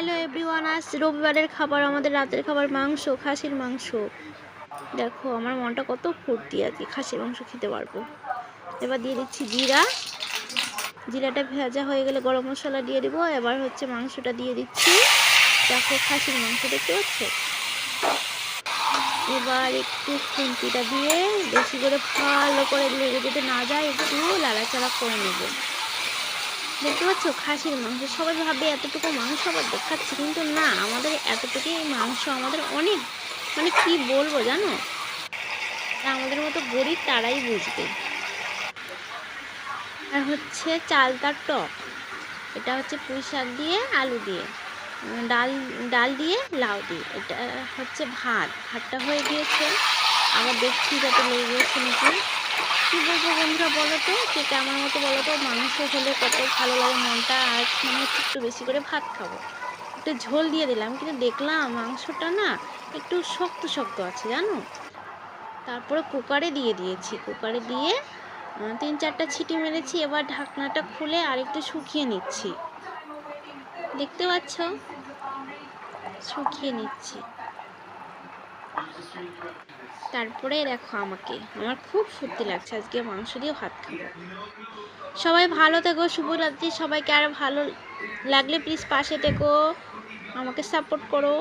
Hello everyone, আজ রবিবারের খাবার, আমাদের রাতের খাবার মাংস, খাসির মাংস। দেখো আমার মনটা কত ফুর্তি, আজকে খাসির মাংস খেতে পারবো। এবার দিয়ে দিচ্ছি জিরাটা ভেজা হয়ে গেলে গরম মশলা দিয়ে দিব। এবার হচ্ছে মাংসটা দিয়ে দিচ্ছি। দেখো খাসির মাংস দেখতে পাচ্ছ। এবার একটু খুন্তিটা দিয়ে বেশি করে ভালো করে লেগে যেতে না যায় একটু লাড়াচাড়া করে নেব। দেখতে পাচ্ছ খাসির মাংস। সবাই ভাবে এতটুকু মাংস আবার দেখাচ্ছে, কিন্তু না, আমাদের এতটুকুই মাংস আমাদের অনেক, মানে কি বলবো জানো, আমাদের মতো গরিব তারাই বুঝবে। আর হচ্ছে চালতার টক, এটা হচ্ছে পুঁই শাক দিয়ে আলু দিয়ে ডাল দিয়ে লাউ দিয়ে, এটা হচ্ছে ভাতটা হয়ে গিয়েছে। আবার দেখছি যাতে লেগে গিয়েছে নাকি। কি বলবো বন্ধুরা, বলো তো, কে আমার মতো বলো তো, মাংস হলে কত ভালো লাগে মনটা। আর মনে হচ্ছে একটু বেশি করে ভাত খাবো, একটু ঝোল দিয়ে দিলাম, কিন্তু দেখলাম মাংসটা না একটু শক্ত শক্ত আছে জানো। তারপরে কুকারে দিয়ে দিয়েছি, কুকারে দিয়ে 3-4টা ছিটি মেরেছি। এবার ঢাকনাটা খুলে আর একটু শুকিয়ে নিচ্ছি। দেখতে পাচ্ছ, শুকিয়ে নিচ্ছি। তারপরে দেখো আমার খুব ফুর্তি লাগছে, আজকে মাংস দিয়ে ভাত খাবো। সবাই ভালো থেকো, শুভরাত্রি সবাইকে। আর ভালো লাগলে প্লিজ পাশে থেকো, আমাকে সাপোর্ট করো।